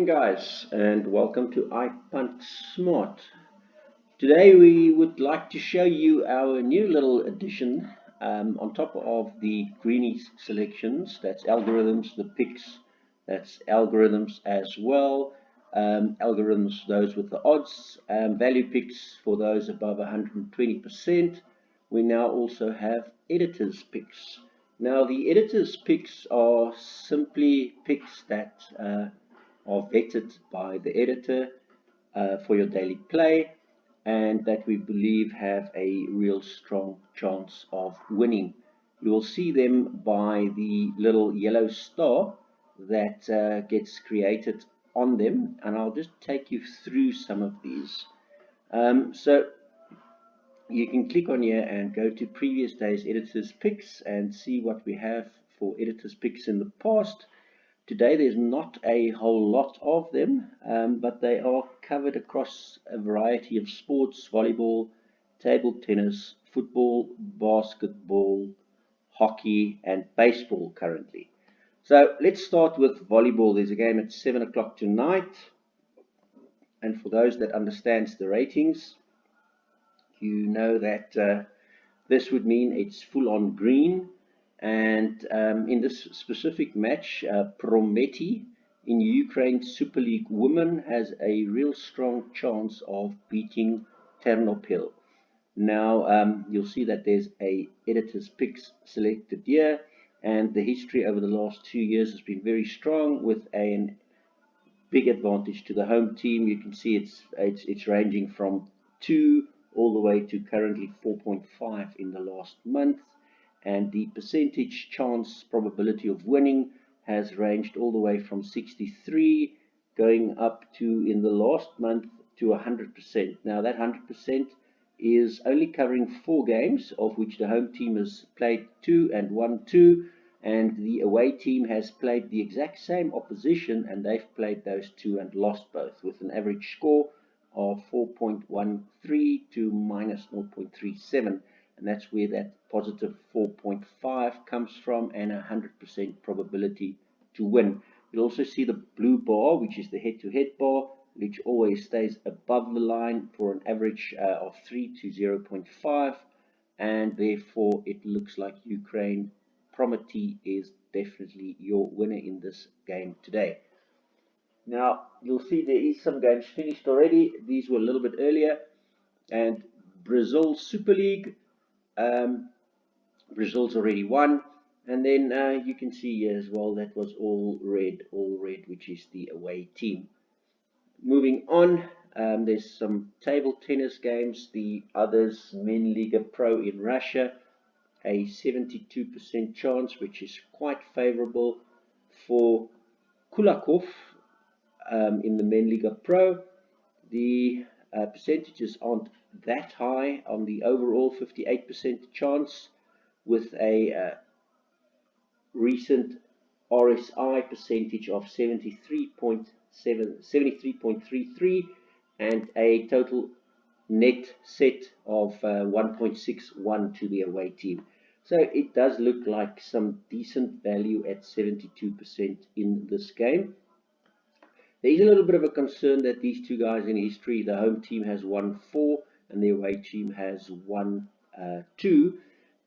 guys, and welcome to iPunt Smart. Today, we would like to show you our new little addition on top of the Greenies selections. That's algorithms, the picks, that's algorithms as well. Algorithms, those with the odds, value picks for those above 120%. We now also have editors picks. Now, the editors picks are simply picks that are vetted by the editor for your daily play and that we believe have a real strong chance of winning. You will see them by the little yellow star that gets created on them, and I'll just take you through some of these. So you can click on here and go to previous days editors picks and see what we have for editors picks in the past. Today there's not a whole lot of them, but they are covered across a variety of sports: volleyball, table tennis, football, basketball, hockey, and baseball currently. So let's start with volleyball. There's a game at 7 o'clock tonight, and for those that understands the ratings, you know that this would mean it's full on green. And in this specific match, Prometi in Ukraine Super League Women has a real strong chance of beating Ternopil. Now, you'll see that there's a editor's picks selected here, and the history over the last 2 years has been very strong with a big advantage to the home team. You can see it's ranging from 2 all the way to currently 4.5 in the last month. And the percentage chance probability of winning has ranged all the way from 63 going up to, in the last month, to 100%. Now that 100% is only covering 4 games, of which the home team has played 2 and won 2, and the away team has played the exact same opposition and they've played those 2 and lost both, with an average score of 4.13 to minus 0.37. And that's where that positive 4.5 comes from, and a 100% probability to win. You'll also see the blue bar, which is the head-to-head bar, which always stays above the line for an average of 3 to 0.5, and therefore it looks like Ukraine Prometi is definitely your winner in this game today. Now, you'll see there is some games finished already. These were a little bit earlier. And Brazil Super League, Brazil's already won. And then you can see here as well that was all red, which is the away team. Moving on, there's some table tennis games. The others, Menliga Pro in Russia, a 72% chance, which is quite favorable for Kulakov in the Menliga Pro. The percentages aren't that high on the overall 58% chance, with a recent RSI percentage of 73.33 and a total net set of 1.61 to the away team. So it does look like some decent value at 72% in this game. There is a little bit of a concern that these two guys in history, the home team has won 4 and the away team has won 2.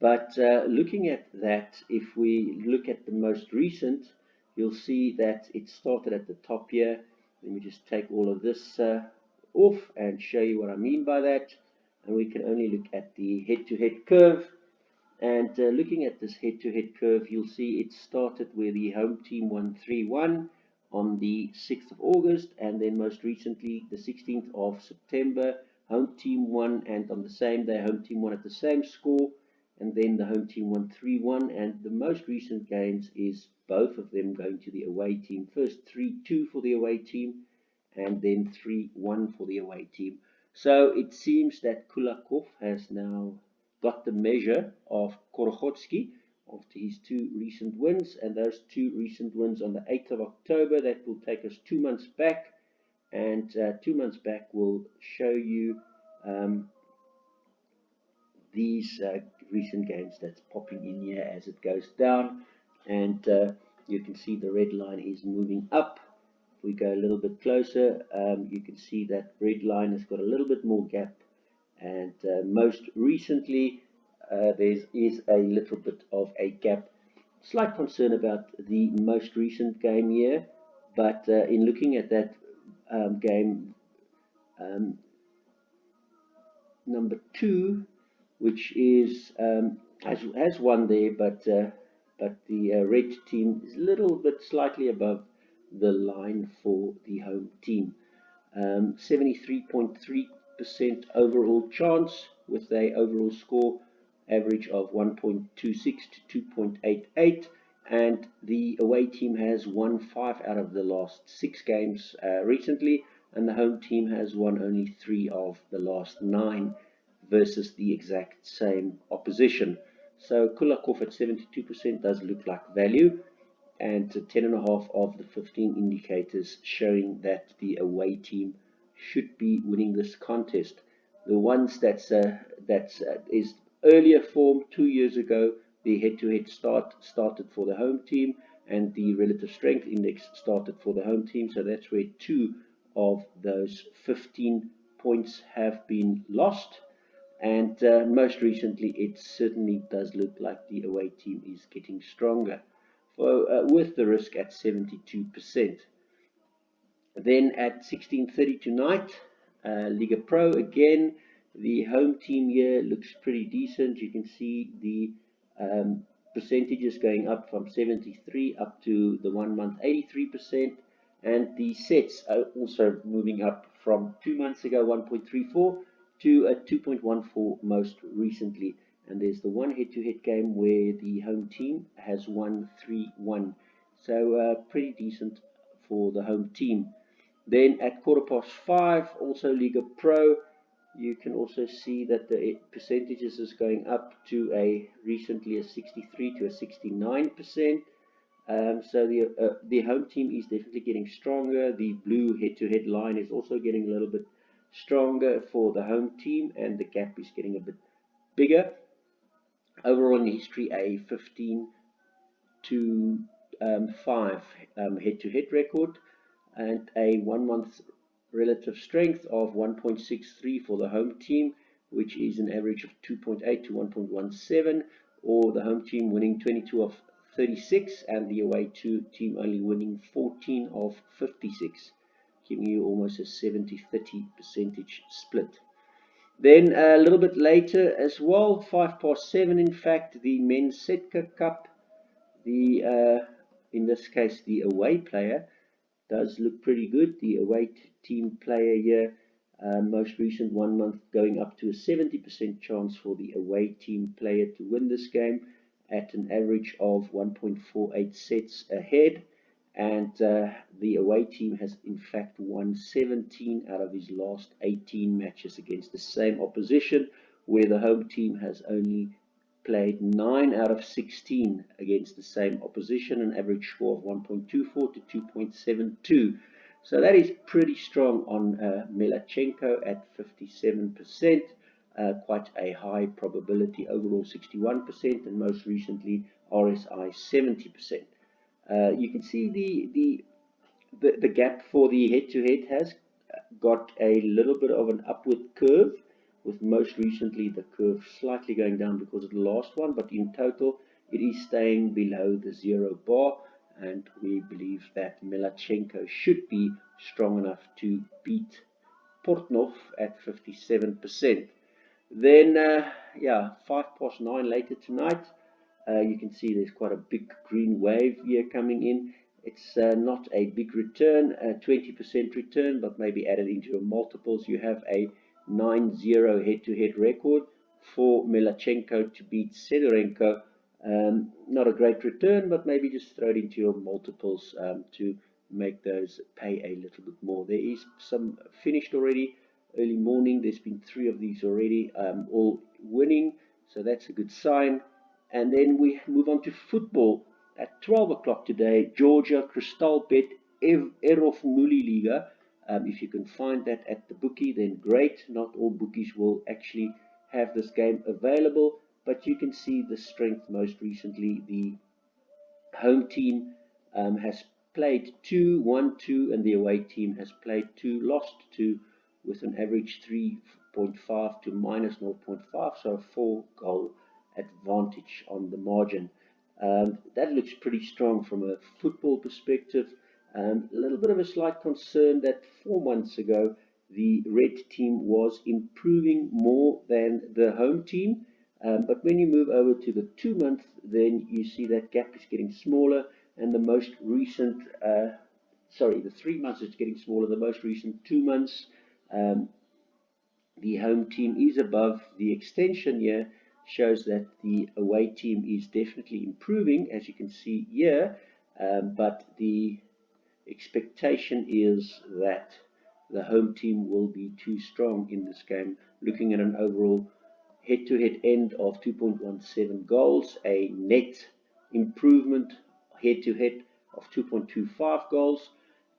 But looking at that, if we look at the most recent, you'll see that it started at the top here. Let me just take all of this off and show you what I mean by that. And we can only look at the head-to-head curve. And looking at this head-to-head curve, you'll see it started where the home team won 3-1 on the 6th of August, and then most recently the 16th of September, home team won, and on the same day home team won at the same score, and then the home team won 3-1, and the most recent games is both of them going to the away team. First 3-2 for the away team, and then 3-1 for the away team. So it seems that Kulakov has now got the measure of Korochotsky after his 2 recent wins, and those 2 recent wins on the 8th of October, that will take us 2 months back, and 2 months back will show you these recent games that's popping in here as it goes down, and you can see the red line is moving up, If we go a little bit closer, you can see that red line has got a little bit more gap, and most recently there is a little bit of a gap. Slight concern about the most recent game here, but in looking at that game number 2, which is has one there, but the red team is a little bit slightly above the line for the home team. 73.3% overall chance, with a overall score average of 1.26 to 2.88, and the away team has won 5 out of the last 6 games recently, and the home team has won only 3 of the last 9 versus the exact same opposition. So Kulakov at 72% does look like value, and 10.5 of the 15 indicators showing that the away team should be winning this contest. The ones that's is earlier form 2 years ago, the head-to-head started for the home team, and the relative strength index started for the home team. So that's where 2 of those 15 points have been lost. And most recently, it certainly does look like the away team is getting stronger, with the risk at 72%. Then at 16:30 tonight, Liga Pro again. The home team here looks pretty decent. You can see the percentages going up from 73 up to the 1 month 83%, and the sets are also moving up from 2 months ago 1.34 to a 2.14 most recently. And there's the one head-to-head game where the home team has won 3-1. So pretty decent for the home team. Then at 5:15, also Liga Pro, you can also see that the percentages is going up to recently a 63 to a 69%. So the home team is definitely getting stronger. The blue head-to-head line is also getting a little bit stronger for the home team, and the gap is getting a bit bigger. Overall in history, a 15-5 head-to-head record, and a 1 month relative strength of 1.63 for the home team, which is an average of 2.8 to 1.17, or the home team winning 22 of 36 and the away team only winning 14 of 56, giving you almost a 70-30 percentage split. Then a little bit later as well, 7:05 in fact, the men's Setka Cup, in this case the away player does look pretty good. The away team player here, most recent 1 month going up to a 70% chance for the away team player to win this game at an average of 1.48 sets ahead. And the away team has in fact won 17 out of his last 18 matches against the same opposition, where the home team has only played 9 out of 16 against the same opposition, an average score of 1.24 to 2.72. So that is pretty strong on Melachenko at 57%, quite a high probability, overall 61%, and most recently RSI 70%. You can see the gap for the head-to-head has got a little bit of an upward curve, with most recently the curve slightly going down because of the last one, but in total it is staying below the 0 bar, and we believe that Melachenko should be strong enough to beat Portnov at 57%. Then 9:05 later tonight, you can see there's quite a big green wave here coming in. It's not a big return, a 20% return, but maybe added into your multiples, you have a 9-0 head-to-head record for Melachenko to beat Sedorenko. Not a great return, but maybe just throw it into your multiples to make those pay a little bit more. There is some finished already. Early morning, there's been 3 of these already, all winning, so that's a good sign. And then we move on to football. At 12 o'clock today, Georgia Kristalbet Erov Muli Liga. If you can find that at the bookie, then great. Not all bookies will actually have this game available, but you can see the strength most recently. The home team has played 2, won 2, and the away team has played 2, lost 2, with an average 3.5 to minus 0.5, so a 4-goal advantage on the margin. That looks pretty strong from a football perspective. A little bit of a slight concern that 4 months ago the red team was improving more than the home team. But when you move over to the 2 month, then you see that gap is getting smaller, and the most recent, the 3 months is getting smaller. The most recent 2 months, the home team is above. The extension here shows that the away team is definitely improving, as you can see here, but the expectation is that the home team will be too strong in this game. Looking at an overall head-to-head end of 2.17 goals, a net improvement head-to-head of 2.25 goals,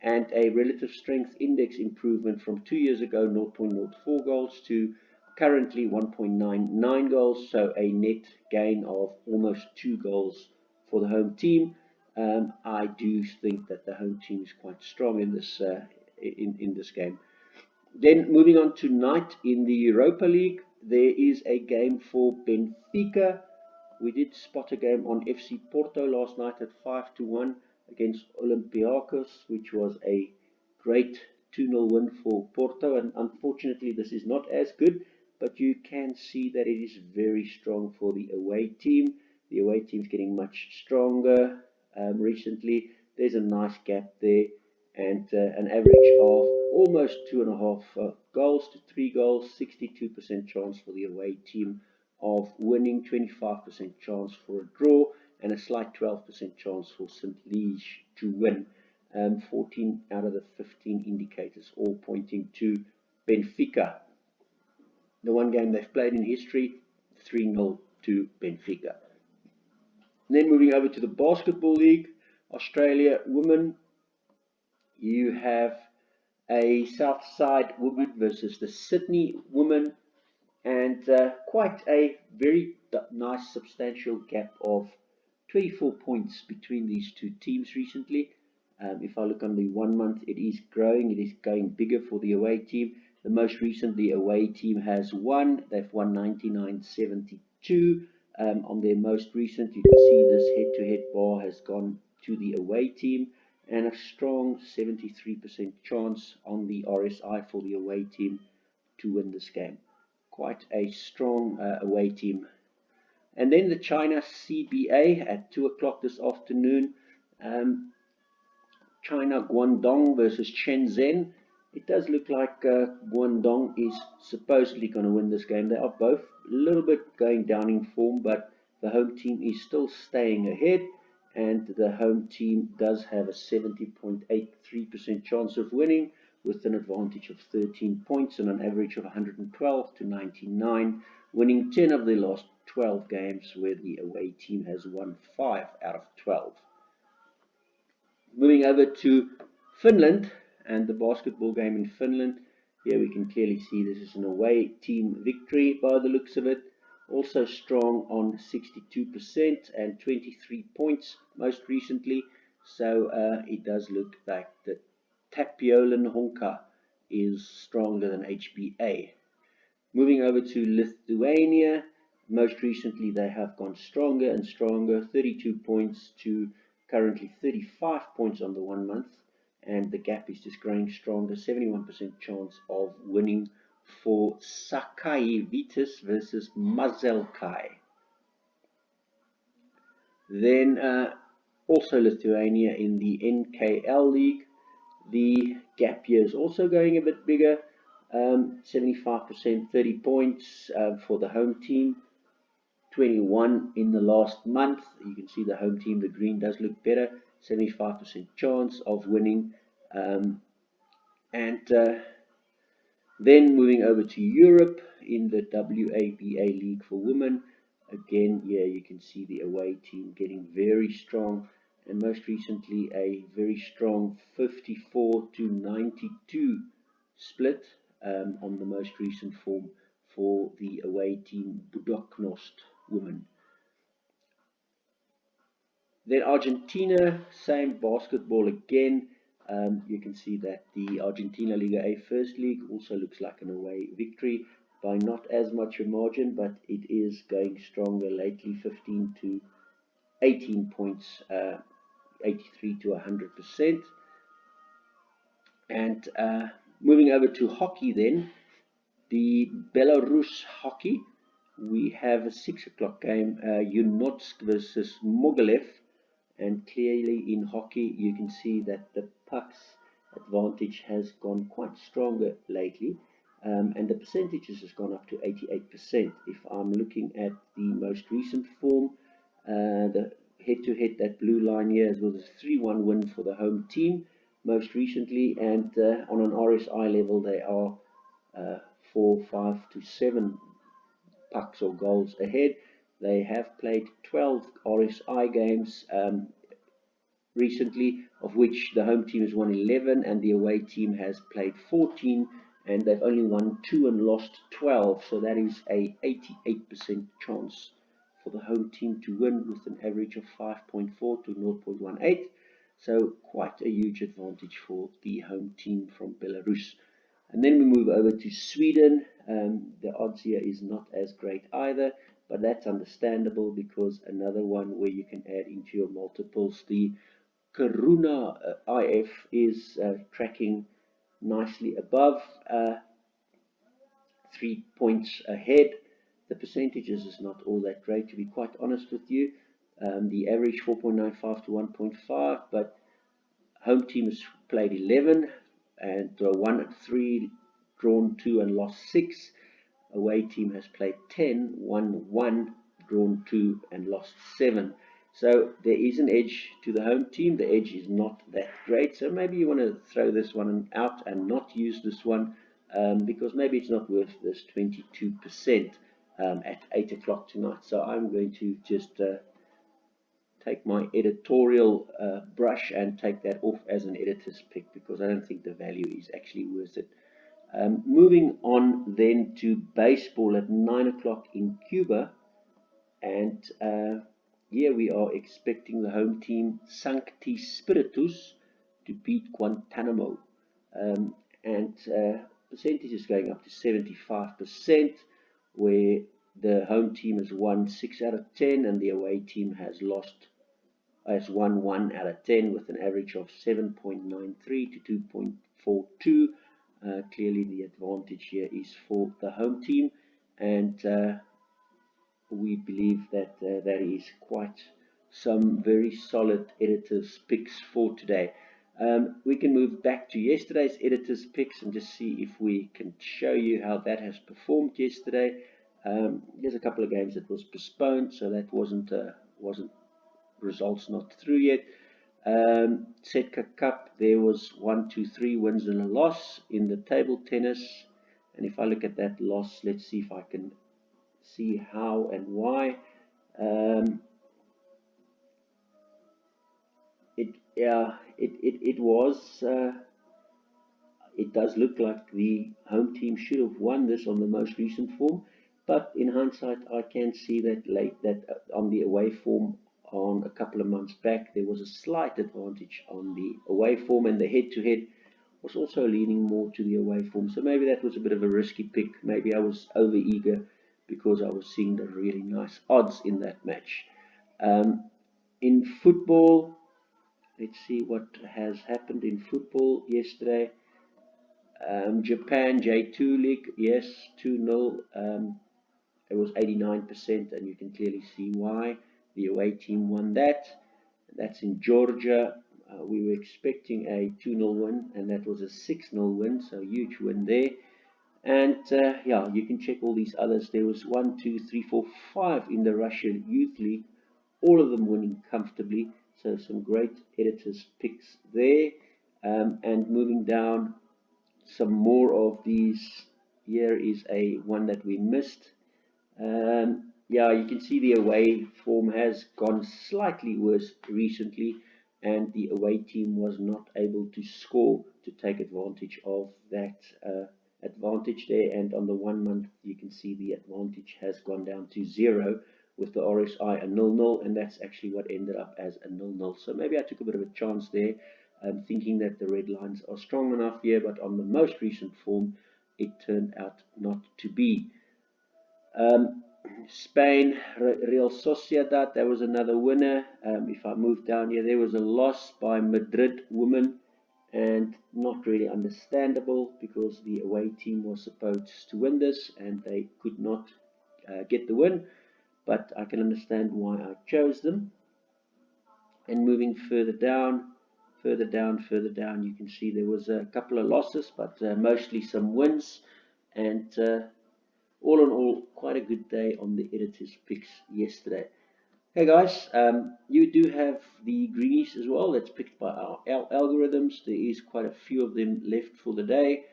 and a relative strength index improvement from 2 years ago, 0.04 goals, to currently 1.99 goals, so a net gain of almost 2 goals for the home team. I do think that the home team is quite strong in this game. Then moving on tonight in the Europa League, there is a game for Benfica. We did spot a game on FC Porto last night at 5-1 against Olympiacos, which was a great 2-0 win for Porto. And unfortunately, this is not as good, but you can see that it is very strong for the away team. The away team is getting much stronger recently. There's a nice gap there, and an average of almost 2.5 goals to 3 goals, 62% chance for the away team of winning, 25% chance for a draw, and a slight 12% chance for St. Liege to win. 14 out of the 15 indicators all pointing to Benfica. The one game they've played in history, 3-0 to Benfica. And then moving over to the Basketball League, Australia Women, you have a Southside Women versus the Sydney Women, and quite a very nice substantial gap of 24 points between these two teams recently. If I look on the 1 month, it is growing, it is going bigger for the away team. The most recent, the away team has won. They've won 99-72. On their most recent, you can see this head-to-head bar has gone to the away team, and a strong 73% chance on the RSI for the away team to win this game. Quite a strong away team. And then the China CBA at 2 o'clock this afternoon. China Guangdong versus Shenzhen. It does look like Guangdong is supposedly going to win this game. They are both a little bit going down in form, but the home team is still staying ahead, and the home team does have a 70.83% chance of winning, with an advantage of 13 points and an average of 112 to 99, winning 10 of their last 12 games, where the away team has won 5 out of 12. Moving over to Finland and the basketball game in Finland. Here we can clearly see this is an away team victory by the looks of it. Also strong on 62% and 23 points most recently. So it does look like the Tapiolan Honka is stronger than HBA. Moving over to Lithuania. Most recently they have gone stronger and stronger. 32 points to currently 35 points on the 1 month, and the gap is just growing stronger. 71% chance of winning for Sakai Vitus versus Mazelkai. Then also Lithuania in the NKL League. The gap here is also going a bit bigger. 75%, 30 points for the home team. 21 in the last month. You can see the home team, the green, does look better. 75% chance of winning. Then moving over to Europe in the WABA League for women. Again, yeah, you can see the away team getting very strong, and most recently a very strong 54-92 split on the most recent form for the away team Budoknost women. Then Argentina, same basketball again. You can see that the Argentina Liga A First League also looks like an away victory by not as much a margin, but it is going stronger lately, 15 to 18 points, 83 to 100%. And moving over to hockey then, the Belarus hockey, we have a 6 o'clock game, Yunotsk versus Mogilev. And clearly in hockey, you can see that the puck's advantage has gone quite stronger lately. And the percentages has gone up to 88%. If I'm looking at the most recent form, the head-to-head, that blue line here was a 3-1 win for the home team most recently, and on an RSI level, they are 4, 5 to 7 pucks or goals ahead. They have played 12 RSI games recently, of which the home team has won 11 and the away team has played 14, and they've only won 2 and lost 12. So that is a 88% chance for the home team to win with an average of 5.4 to 0.18. So quite a huge advantage for the home team from Belarus. And then we move over to Sweden. The odds here is not as great either, but that's understandable because another one where you can add into your multiples. The Karuna IF is tracking nicely above, 3 points ahead. The percentages is not all that great, to be quite honest with you. The average 4.95 to 1.5, but home team has played 11 and won 3, drawn 2 and lost 6. Away team has played 10, won 1, drawn 2 and lost 7. So there is an edge to the home team. The edge is not that great. So maybe you want to throw this one out and not use this one because maybe it's not worth this 22% at 8 o'clock tonight. So I'm going to just take my editorial brush and take that off as an editor's pick because I don't think the value is actually worth it. Moving on then to baseball at 9 o'clock in Cuba, and here we are expecting the home team Sancti Spiritus to beat Guantanamo, and percentage is going up to 75%, where the home team has won 6 out of 10 and the away team has won 1 out of 10 with an average of 7.93 to 2.42. Clearly the advantage here is for the home team, and we believe that that is quite some very solid editors picks for today. We can move back to yesterday's editors picks and just see if we can show you how that has performed yesterday. There's a couple of games that was postponed, so that wasn't results not through yet. Setka Cup, there was 1, 2, 3 wins and a loss in the table tennis. And if I look at that loss, let's see if I can see how and why. It does look like the home team should have won this on the most recent form, but in hindsight, I can see that on the away form on a couple of months back, there was a slight advantage on the away form, and the head-to-head was also leaning more to the away form. So maybe that was a bit of a risky pick. Maybe I was over-eager because I was seeing the really nice odds in that match. In football, let's see what has happened in football yesterday. Japan J2 League, yes, 2-0. It was 89%, and you can clearly see why. The away team won that. That's in Georgia. We were expecting a 2-0 win, and that was a 6-0 win, so huge win there. And yeah, you can check all these others. There was 1, 2, 3, 4, 5 in the Russian Youth League, all of them winning comfortably. So some great editors' picks there. And moving down, some more of these. Here is a one that we missed. Yeah, you can see the away form has gone slightly worse recently, and the away team was not able to score to take advantage of that advantage there. And on the 1 month, you can see the advantage has gone down to 0, with the RSI a 0-0, and that's actually what ended up as a 0-0. So maybe I took a bit of a chance there, thinking that the red lines are strong enough here, but on the most recent form, it turned out not to be. Spain, Real Sociedad, that was another winner. If I move down here, there was a loss by Madrid women, and not really understandable because the away team was supposed to win this and they could not get the win, but I can understand why I chose them. And moving further down, you can see there was a couple of losses, but mostly some wins, and all in all, quite a good day on the editor's picks yesterday. Hey guys, you do have the greenies as well. That's picked by our algorithms. There is quite a few of them left for the day.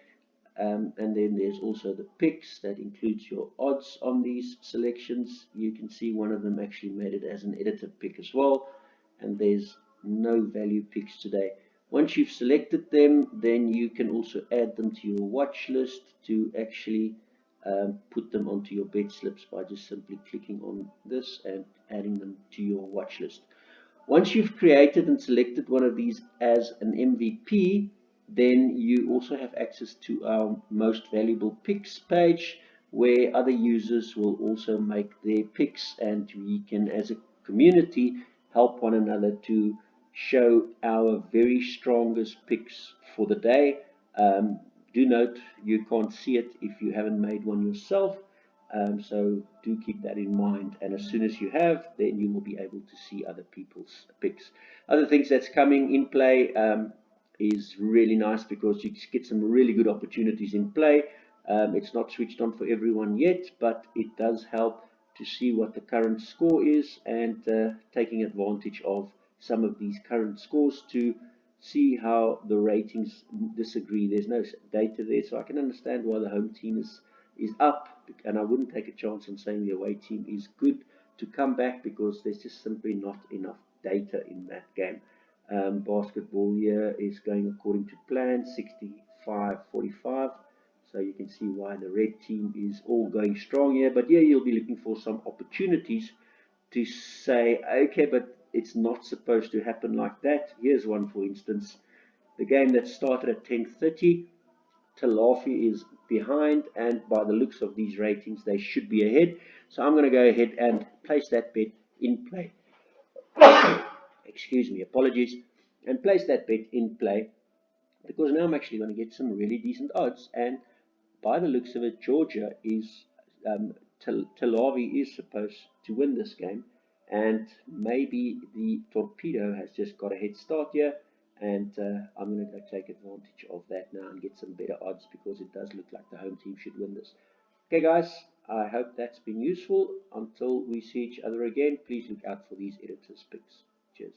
And then there's also the picks that includes your odds on these selections. You can see one of them actually made it as an editor pick as well. And there's no value picks today. Once you've selected them, then you can also add them to your watch list to actually put them onto your bet slips by just simply clicking on this and adding them to your watch list. Once you've created and selected one of these as an MVP, then you also have access to our most valuable picks page, where other users will also make their picks, and we can, as a community, help one another to show our very strongest picks for the day. Do note you can't see it if you haven't made one yourself, so do keep that in mind, and as soon as you have, then you will be able to see other people's picks. Other things that's coming in play is really nice because you get some really good opportunities in play. It's not switched on for everyone yet, but it does help to see what the current score is, and taking advantage of some of these current scores to see how the ratings disagree. There's no data there, so I can understand why the home team is up, and I wouldn't take a chance on saying the away team is good to come back because there's just simply not enough data in that game. Basketball here is going according to plan, 65-45. So you can see why the red team is all going strong here. But here you'll be looking for some opportunities to say, okay, but it's not supposed to happen like that. Here's one, for instance. The game that started at 10:30, Talafi is behind, and by the looks of these ratings, they should be ahead. So I'm going to go ahead and place that bet in play. Excuse me, apologies. And place that bet in play because now I'm actually going to get some really decent odds. And by the looks of it, Georgia is Tel Aviv is supposed to win this game, and maybe the Torpedo has just got a head start here, and I'm going to go take advantage of that now and get some better odds because it does look like the home team should win this. Okay guys, I hope that's been useful. Until we see each other again, please look out for these editors' picks. Cheers.